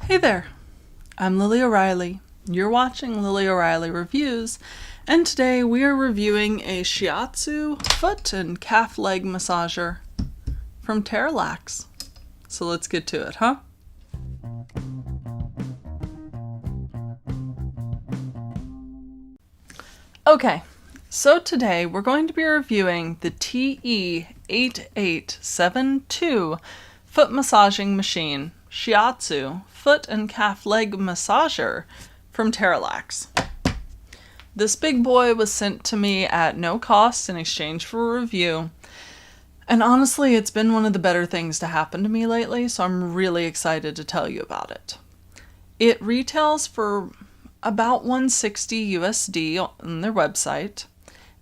Hey there, I'm Lily O'Reilly. You're watching Lily O'Reilly Reviews, and today we are reviewing a Shiatsu foot and calf leg massager from Terelax. So let's get to it, huh? Okay, so today we're going to be reviewing the TE8872 foot massaging machine, Shiatsu foot and calf leg massager from Terelax. This big boy was sent to me at no cost in exchange for a review, and honestly it's been one of the better things to happen to me lately, so I'm really excited to tell you about it. It retails for about $160 USD on their website,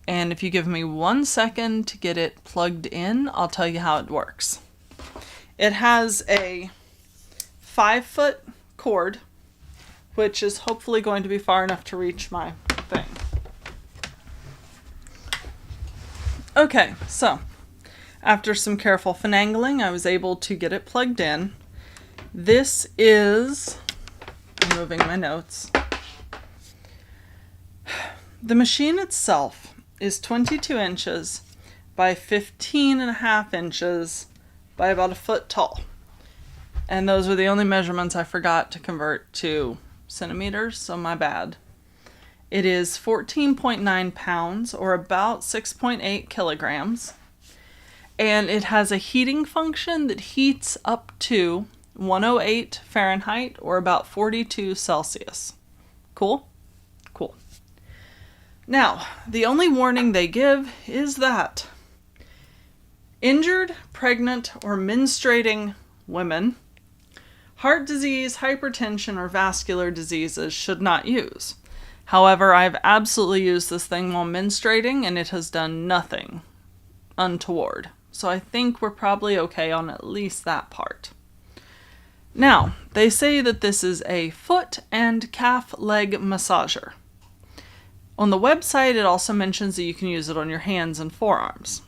and if you give me 1 second to get it plugged in, I'll tell you how it works. It has a 5-foot cord, which is hopefully going to be far enough to reach my thing. Okay, so after some careful finagling, I was able to get it plugged in. This is, I'm moving my notes. The machine itself is 22 inches by 15.5 inches by about a foot tall. And those were the only measurements I forgot to convert to centimeters, so my bad. It is 14.9 pounds, or about 6.8 kilograms. And it has a heating function that heats up to 108 Fahrenheit, or about 42 Celsius. Cool? Cool. Now, the only warning they give is that injured, pregnant, or menstruating women, heart disease, hypertension, or vascular diseases should not use. However, I've absolutely used this thing while menstruating, and it has done nothing untoward. So I think we're probably okay on at least that part. Now, they say that this is a foot and calf leg massager. On the website, it also mentions that you can use it on your hands and forearms.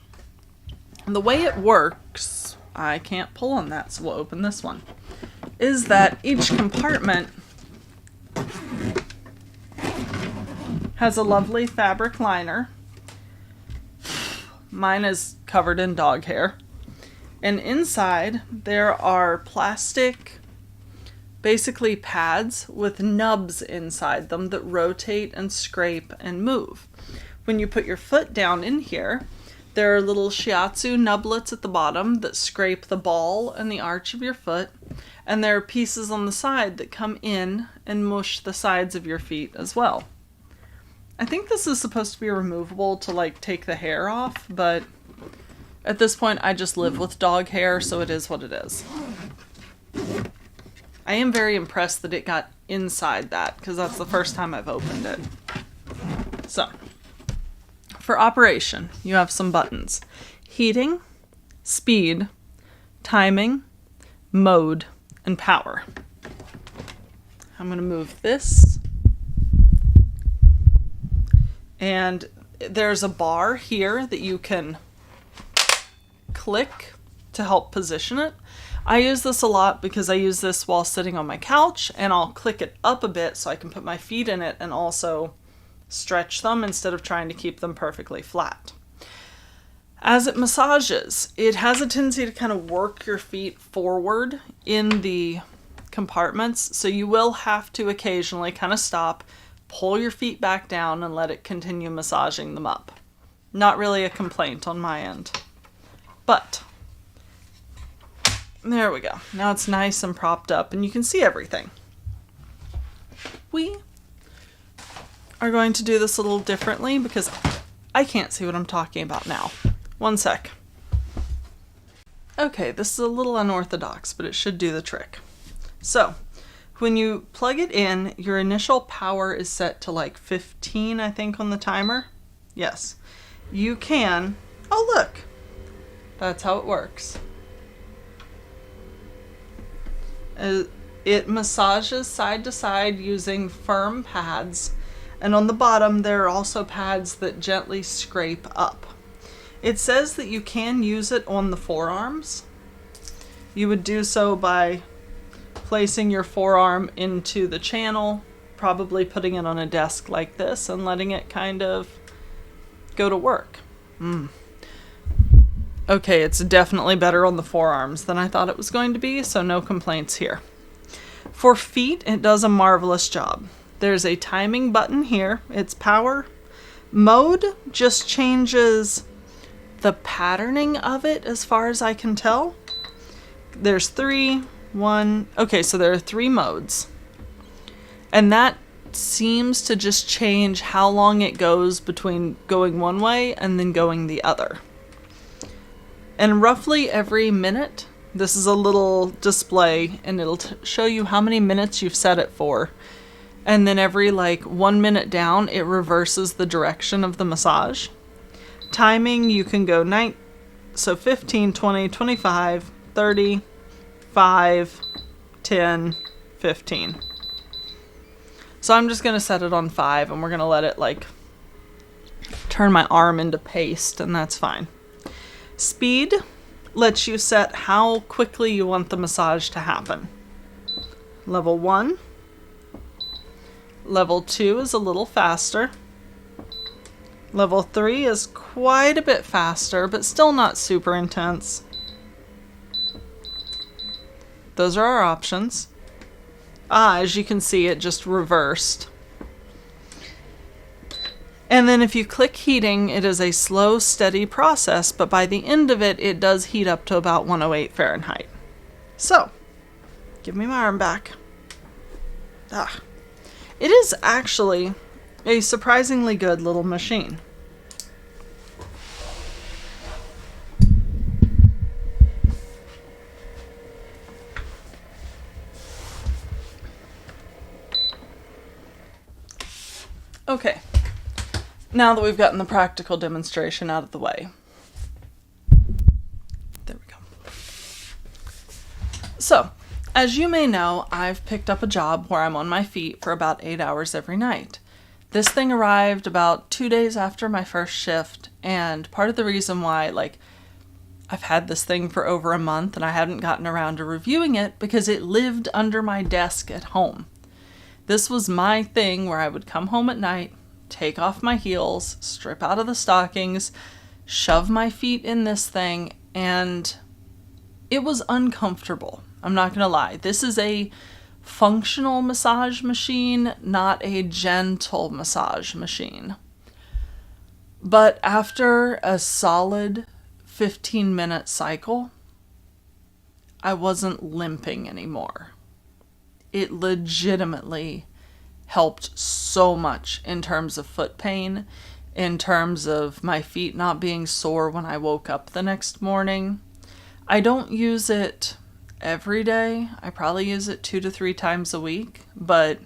And the way it works, I can't pull on that, so we'll open this one, is that each compartment has a lovely fabric liner. Mine is covered in dog hair. And inside, there are plastic, basically pads with nubs inside them that rotate and scrape and move. When you put your foot down in here, there are little Shiatsu nublets at the bottom that scrape the ball and the arch of your foot, and there are pieces on the side that come in and mush the sides of your feet as well. I think this is supposed to be removable to take the hair off, but at this point I just live with dog hair, so it is what it is. I am very impressed that it got inside that, because that's the first time I've opened it. So, for operation, you have some buttons. Heating, speed, timing, mode, and power. I'm going to move this. And there's a bar here that you can click to help position it. I use this a lot because I use this while sitting on my couch, and I'll click it up a bit so I can put my feet in it and also stretch them instead of trying to keep them perfectly flat. As it massages, it has a tendency to kind of work your feet forward in the compartments, so you will have to occasionally kind of stop, pull your feet back down, and let it continue massaging them up. Not really a complaint on my end. But there we go. Now it's nice and propped up and you can see everything. We are going to do this a little differently because I can't see what I'm talking about now. 1 sec. Okay, this is a little unorthodox, but it should do the trick. So, when you plug it in, your initial power is set to 15, I think, on the timer. Yes. You can... Oh, look! That's how it works. It massages side to side using firm pads, and on the bottom there are also pads that gently scrape up. It says that you can use it on the forearms. You would do so by placing your forearm into the channel, probably putting it on a desk like this and letting it kind of go to work. Okay, it's definitely better on the forearms than I thought it was going to be, so no complaints here. For feet, it does a marvelous job. There's a timing button here. It's power. Mode just changes the patterning of it as far as I can tell. There's okay, so there are 3 modes. And that seems to just change how long it goes between going one way and then going the other. And roughly every minute, this is a little display and it'll show you how many minutes you've set it for. And then every 1 minute down, it reverses the direction of the massage. Timing, you can go 15, 20, 25, 30, 5, 10, 15. So I'm just going to set it on 5 and we're going to let it turn my arm into paste, and that's fine. Speed lets you set how quickly you want the massage to happen. Level 1. Level 2 is a little faster. Level 3 is quite a bit faster, but still not super intense. Those are our options. As you can see, it just reversed. And then if you click heating, it is a slow, steady process, but by the end of it, it does heat up to about 108 Fahrenheit. So, give me my arm back. It is actually a surprisingly good little machine. Okay, now that we've gotten the practical demonstration out of the way. There we go. So, as you may know, I've picked up a job where I'm on my feet for about 8 hours every night. This thing arrived about 2 days after my first shift, and part of the reason why, I've had this thing for over a month and I hadn't gotten around to reviewing it because it lived under my desk at home. This was my thing where I would come home at night, take off my heels, strip out of the stockings, shove my feet in this thing, and it was uncomfortable. I'm not going to lie. This is a functional massage machine, not a gentle massage machine. But after a solid 15-minute cycle, I wasn't limping anymore. It legitimately helped so much in terms of foot pain, in terms of my feet not being sore when I woke up the next morning. I don't use it every day. I probably use it 2 to 3 times a week, but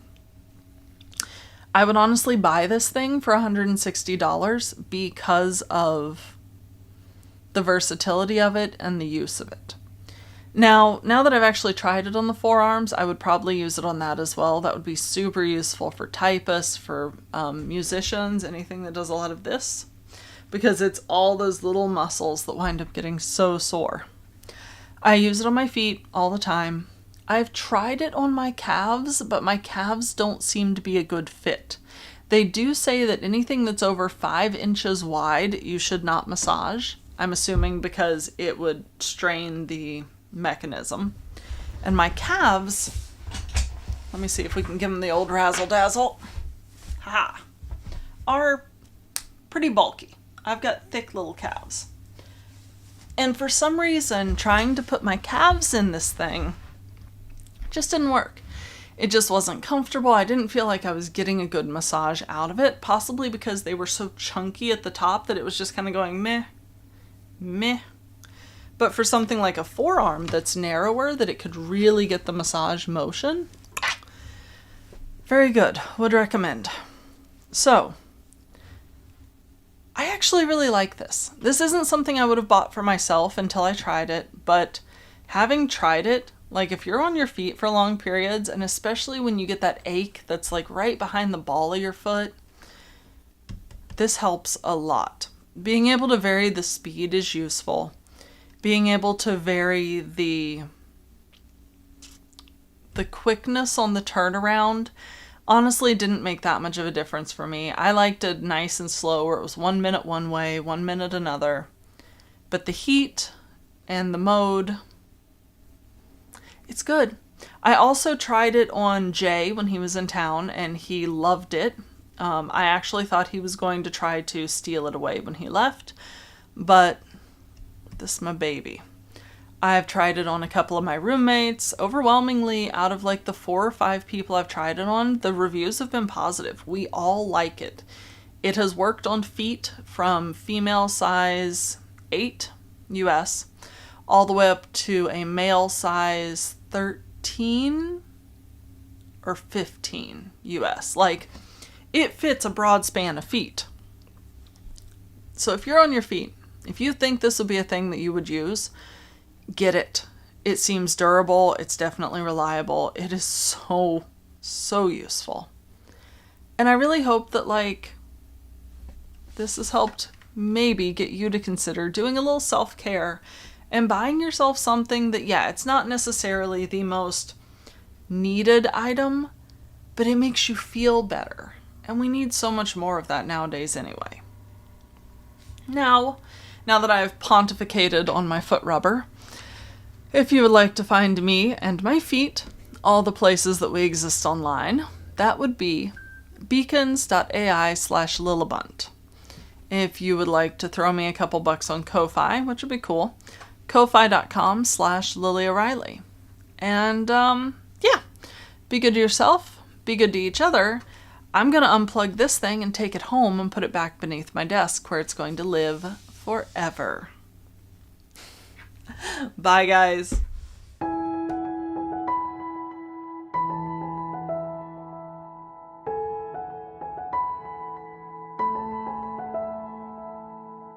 I would honestly buy this thing for $160 because of the versatility of it and the use of it. Now that I've actually tried it on the forearms, I would probably use it on that as well. That would be super useful for typists, for musicians, anything that does a lot of this, because it's all those little muscles that wind up getting so sore. I use it on my feet all the time. I've tried it on my calves, but my calves don't seem to be a good fit. They do say that anything that's over 5 inches wide, you should not massage. I'm assuming because it would strain the mechanism. And my calves, let me see if we can give them the old razzle dazzle, are pretty bulky. I've got thick little calves. And for some reason, trying to put my calves in this thing just didn't work. It just wasn't comfortable. I didn't feel like I was getting a good massage out of it, possibly because they were so chunky at the top that it was just kind of going meh, meh. But for something like a forearm that's narrower, that it could really get the massage motion, very good. Would recommend. So, I actually really like this. This isn't something I would have bought for myself until I tried it, but having tried it, if you're on your feet for long periods, and especially when you get that ache that's right behind the ball of your foot, this helps a lot. Being able to vary the speed is useful. Being able to vary the the quickness on the turnaround honestly didn't make that much of a difference for me. I liked it nice and slow where it was 1 minute one way, 1 minute another. But the heat and the mode, it's good. I also tried it on Jay when he was in town and he loved it. I actually thought he was going to try to steal it away when he left, but this is my baby. I've tried it on a couple of my roommates. Overwhelmingly, out of like the 4 or 5 people I've tried it on, the reviews have been positive. We all like it. It has worked on feet from female size 8 US all the way up to a male size 13 or 15 US. Like, it fits a broad span of feet. So if you're on your feet, if you think this would be a thing that you would use, get it. It seems durable. It's definitely reliable. It is so, so useful. And I really hope that, like, this has helped maybe get you to consider doing a little self-care and buying yourself something that, yeah, it's not necessarily the most needed item, but it makes you feel better. And we need so much more of that nowadays anyway. Now that I've pontificated on my foot rubber, if you would like to find me and my feet, all the places that we exist online, that would be beacons.ai/Lillibut. If you would like to throw me a couple bucks on Ko-Fi, which would be cool, ko-fi.com/Lily O'Reilly. And, yeah, be good to yourself, be good to each other. I'm going to unplug this thing and take it home and put it back beneath my desk where it's going to live forever. Bye, guys.